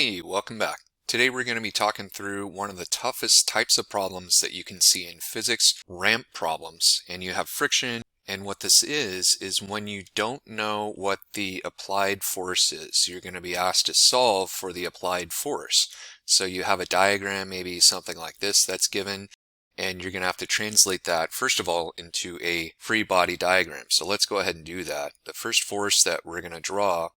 Hey, welcome back. Today we're going to be talking through one of the toughest types of problems that you can see in physics, ramp problems. And you have friction, and what this is when you don't know what the applied force is. You're going to be asked to solve for the applied force. So you have a diagram, maybe something like this that's given, and you're going to have to translate that, first of all, into a free body diagram. So let's go ahead and do that. The first force that we're going to draw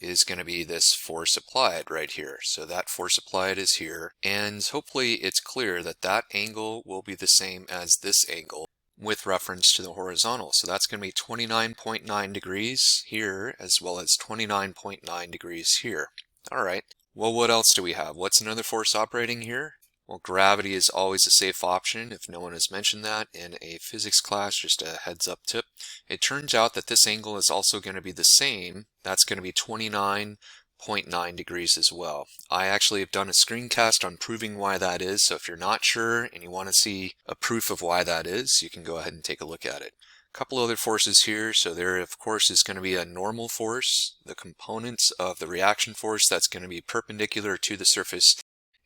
is going to be this force applied right here. So that force applied is here, and hopefully it's clear that that angle will be the same as this angle with reference to the horizontal. So that's going to be 29.9 degrees here as well as 29.9 degrees here. All right, well, what else do we have? What's another force operating here? Well, gravity is always a safe option if no one has mentioned that in a physics class, just a heads up tip. It turns out that this angle is also going to be the same. That's going to be 29.9 degrees as well. I actually have done a screencast on proving why that is, so if you're not sure and you want to see a proof of why that is, you can go ahead and take a look at it. A couple other forces here. So there, of course, is going to be a normal force, the components of the reaction force that's going to be perpendicular to the surface.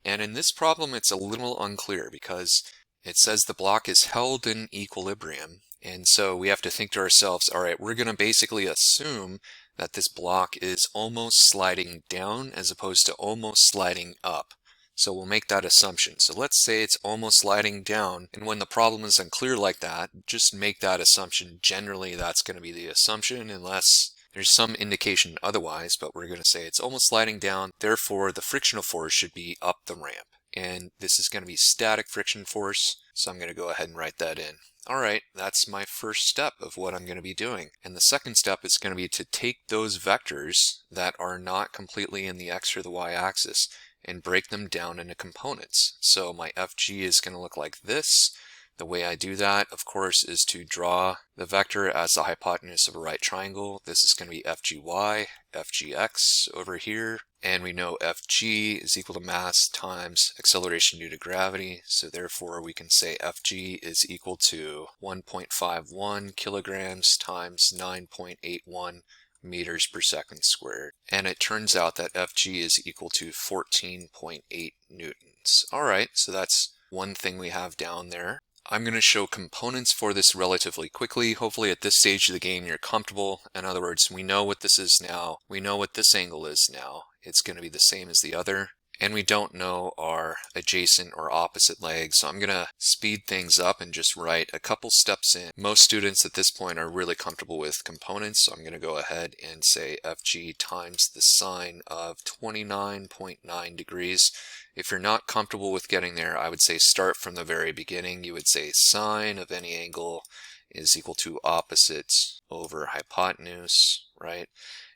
And in this problem, it's a little unclear because it says the block is held in equilibrium. And so we have to think to ourselves, all right, we're going to basically assume that this block is almost sliding down as opposed to almost sliding up. So we'll make that assumption. So let's say it's almost sliding down. And when the problem is unclear like that, just make that assumption. Generally, that's going to be the assumption unless there's some indication otherwise, but we're going to say it's almost sliding down. Therefore, the frictional force should be up the ramp. And this is going to be static friction force. So I'm going to go ahead and write that in. All right, that's my first step of what I'm going to be doing. And the second step is going to be to take those vectors that are not completely in the x or the y axis and break them down into components. So my FG is going to look like this. The way I do that, of course, is to draw the vector as the hypotenuse of a right triangle. This is going to be FGY, FGX over here, and we know FG is equal to mass times acceleration due to gravity. So therefore, we can say FG is equal to 1.51 kilograms times 9.81 meters per second squared. And it turns out that FG is equal to 14.8 newtons. All right, so that's one thing we have down there. I'm going to show components for this relatively quickly. Hopefully at this stage of the game you're comfortable. In other words, we know what this is now. We know what this angle is now. It's going to be the same as the other. And we don't know our adjacent or opposite legs. So I'm going to speed things up and just write a couple steps in. Most students at this point are really comfortable with components. So I'm going to go ahead and say FG times the sine of 29.9 degrees. If you're not comfortable with getting there, I would say start from the very beginning. You would say sine of any angle is equal to opposite over hypotenuse, right?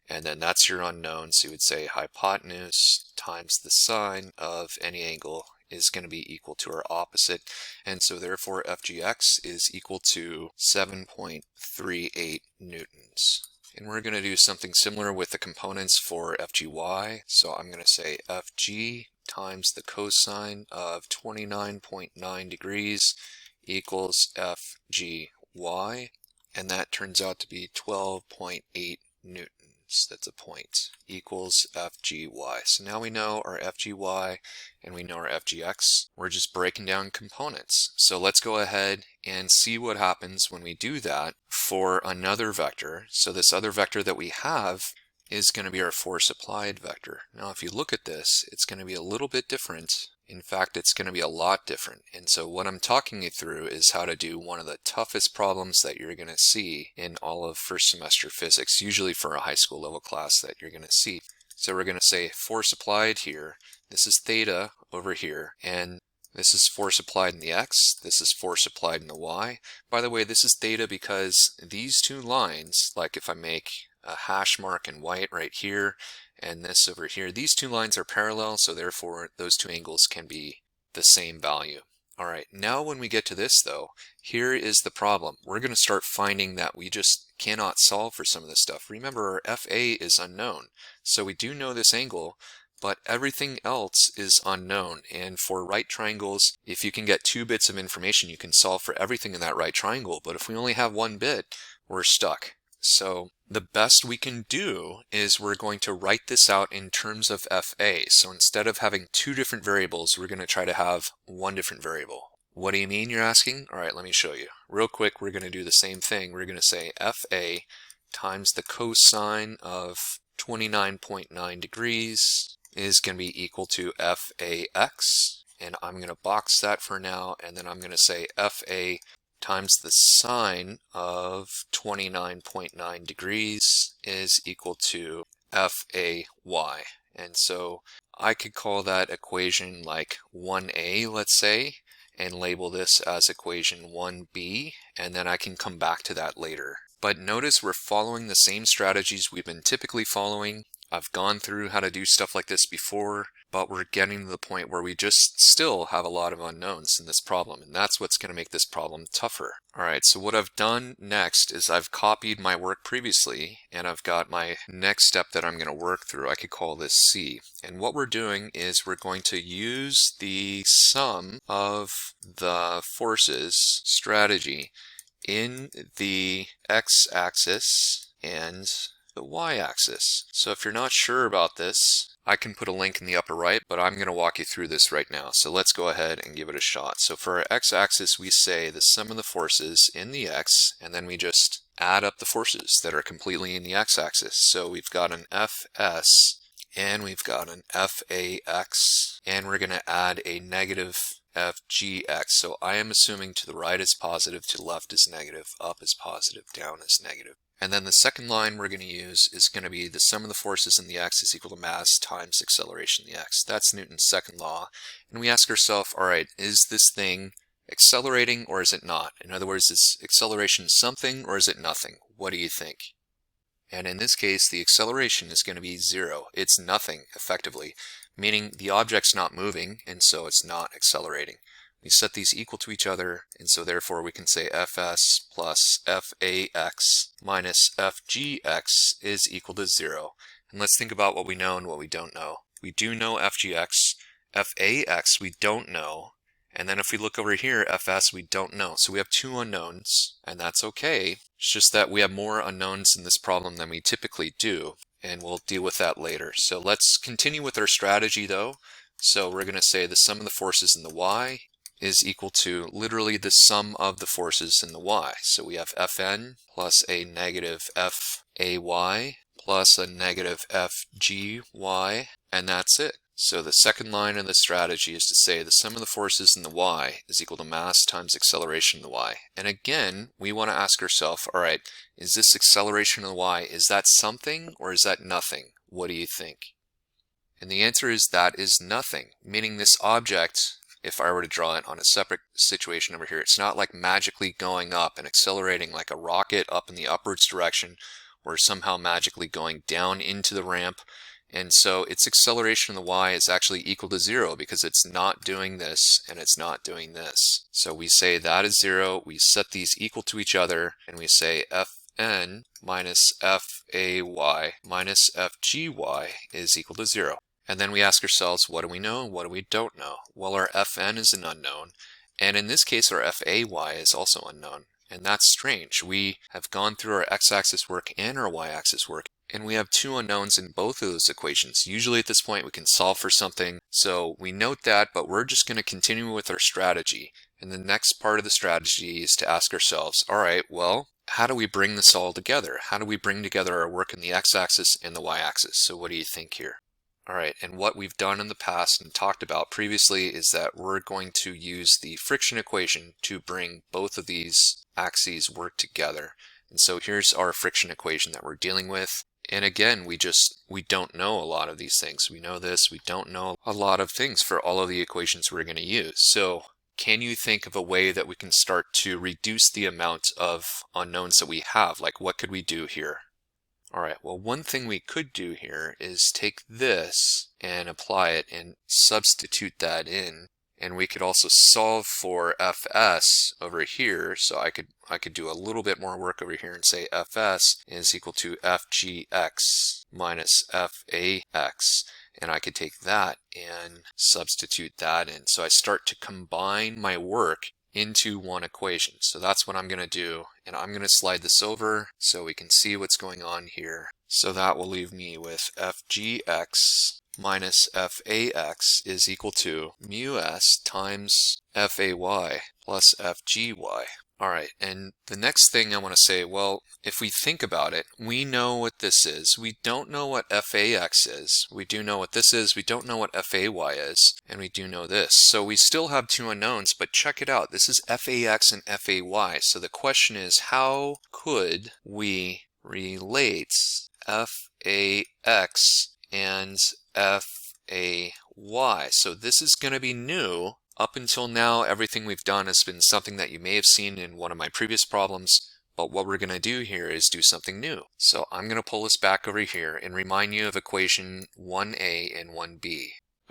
And then that's your unknown. So you would say hypotenuse times the sine of any angle is going to be equal to our opposite. And so therefore FGX is equal to 7.38 newtons. And we're going to do something similar with the components for FGY. So I'm going to say FG times the cosine of 29.9 degrees equals FGY. And that turns out to be 12.8 newtons. That's a point, equals FGY. So now we know our FGY and we know our FGX. We're just breaking down components. So let's go ahead and see what happens when we do that for another vector. So this other vector that we have is going to be our force applied vector. Now if you look at this, it's going to be a little bit different. In fact, it's going to be a lot different. And so what I'm talking you through is how to do one of the toughest problems that you're going to see in all of first semester physics, usually for a high school level class that you're going to see. So we're going to say force applied here. This is theta over here, and this is force applied in the x. This is force applied in the y. By the way, this is theta because these two lines, like if I make a hash mark in white right here, and this over here, these two lines are parallel, so therefore those two angles can be the same value. All right, now when we get to this though, here is the problem. We're going to start finding that we just cannot solve for some of this stuff. Remember, our FA is unknown, so we do know this angle, but everything else is unknown. And for right triangles, if you can get 2 bits of information, you can solve for everything in that right triangle. But if we only have 1 bit, we're stuck. So the best we can do is we're going to write this out in terms of FA. So instead of having two different variables, we're going to try to have one different variable. What do you mean, you're asking? All right, let me show you. Real quick, we're going to do the same thing. We're going to say FA times the cosine of 29.9 degrees is going to be equal to FAX. And I'm going to box that for now, and then I'm going to say FA times the sine of 29.9 degrees is equal to FAY. And so I could call that equation like 1A, let's say, and label this as equation 1B, and then I can come back to that later. But notice we're following the same strategies we've been typically following. I've gone through how to do stuff like this before, but we're getting to the point where we just still have a lot of unknowns in this problem, and that's what's going to make this problem tougher. All right, so what I've done next is I've copied my work previously, and I've got my next step that I'm going to work through. I could call this C. And what we're doing is we're going to use the sum of the forces strategy in the x-axis and the y-axis. So if you're not sure about this, I can put a link in the upper right, but I'm going to walk you through this right now. So let's go ahead and give it a shot. So for our x-axis, we say the sum of the forces in the x, and then we just add up the forces that are completely in the x-axis. So we've got an Fs, and we've got an Fax, and we're going to add a negative Fgx. So I am assuming to the right is positive, to the left is negative, up is positive, down is negative. And then the second line we're going to use is going to be the sum of the forces in the x is equal to mass times acceleration in the x. That's Newton's second law. And we ask ourselves, all right, is this thing accelerating or is it not? In other words, is acceleration something or is it nothing? What do you think? And in this case, the acceleration is going to be 0. It's nothing, effectively, meaning the object's not moving, and so it's not accelerating. We set these equal to each other, and so therefore we can say Fs plus Fax minus Fgx is equal to 0. And let's think about what we know and what we don't know. We do know Fgx. Fax we don't know. And then if we look over here, Fs we don't know. So we have two unknowns, and that's okay. It's just that we have more unknowns in this problem than we typically do, and we'll deal with that later. So let's continue with our strategy though. So we're going to say the sum of the forces in the y is equal to literally the sum of the forces in the y. So we have Fn plus a negative Fay plus a negative Fgy, and that's it. So the second line of the strategy is to say the sum of the forces in the y is equal to mass times acceleration in the y. And again, we want to ask ourselves, all right, is this acceleration in the y, is that something or is that nothing? What do you think? And the answer is that is nothing, meaning this object, if I were to draw it on a separate situation over here, it's not like magically going up and accelerating like a rocket up in the upwards direction or somehow magically going down into the ramp. And so its acceleration in the y is actually equal to 0 because it's not doing this and it's not doing this. So we say that is 0, we set these equal to each other, and we say Fn minus Fay minus Fgy is equal to 0. And then we ask ourselves, what do we know and what do we don't know? Well, our Fn is an unknown, and in this case our Fay is also unknown. And that's strange. We have gone through our x-axis work and our y-axis work, and we have two unknowns in both of those equations. Usually at this point we can solve for something, so we note that, but we're just going to continue with our strategy. And the next part of the strategy is to ask ourselves, all right, well, how do we bring this all together? How do we bring together our work in the x-axis and the y-axis? So what do you think here? All right, and what we've done in the past and talked about previously is that we're going to use the friction equation to bring both of these axes work together. And so here's our friction equation that we're dealing with. And again, we don't know a lot of these things. We know this, we don't know a lot of things for all of the equations we're going to use. So can you think of a way that we can start to reduce the amount of unknowns that we have? Like, what could we do here? All right, well, one thing we could do here is take this and apply it and substitute that in. And we could also solve for Fs over here. So I could do a little bit more work over here and say Fs is equal to Fgx minus Fax. And I could take that and substitute that in. So I start to combine my work into one equation. So that's what I'm going to do, and I'm going to slide this over so we can see what's going on here. So that will leave me with fgx minus fax is equal to mu s times fay plus fgy. Alright, and the next thing I want to say, well, if we think about it, we know what this is. We don't know what fax is. We do know what this is. We don't know what fay is. And we do know this. So we still have two unknowns, but check it out. This is fax and fay. So the question is, how could we relate fax and fay? So this is going to be new. Up until now, everything we've done has been something that you may have seen in one of my previous problems, but what we're going to do here is do something new. So I'm going to pull this back over here and remind you of equation 1a and 1b.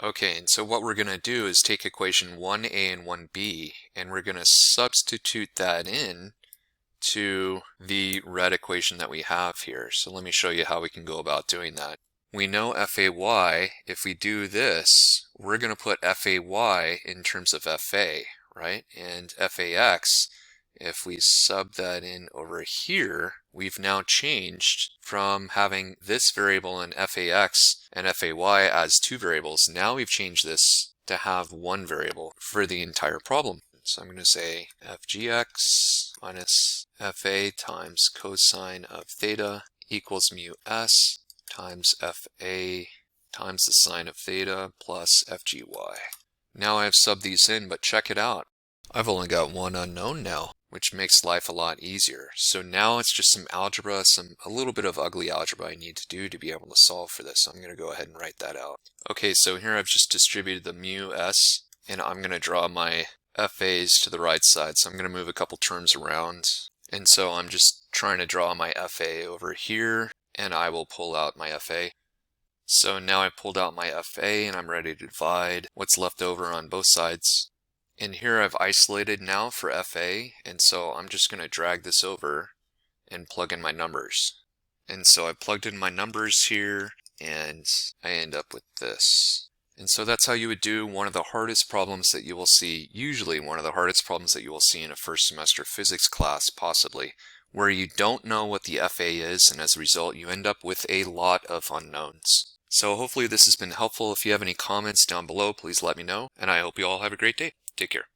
Okay, and so what we're going to do is take equation 1a and 1b, and we're going to substitute that in to the red equation that we have here. So let me show you how we can go about doing that. We know fay. If we do this, we're going to put fay in terms of fa, right? And fax, if we sub that in over here, we've now changed from having this variable in fax and fay as two variables. Now we've changed this to have one variable for the entire problem. So I'm going to say fgx minus fa times cosine of theta equals mu s times fa times the sine of theta plus fgy. Now I've subbed these in, but check it out. I've only got one unknown now, which makes life a lot easier. So now it's just some algebra, a little bit of ugly algebra I need to do to be able to solve for this. So I'm going to go ahead and write that out. Okay, so here I've just distributed the mu s, and I'm going to draw my FAs to the right side. So I'm going to move a couple terms around. And so I'm just trying to draw my FA over here, and I will pull out my FA. So now I pulled out my FA and I'm ready to divide what's left over on both sides. And here I've isolated now for FA, and so I'm just going to drag this over and plug in my numbers. And so I plugged in my numbers here, and I end up with this. And so that's how you would do one of the hardest problems that you will see, usually one of the hardest problems that you will see in a first semester physics class, possibly, where you don't know what the FA is, and as a result you end up with a lot of unknowns. So hopefully this has been helpful. If you have any comments down below, please let me know, and I hope you all have a great day. Take care.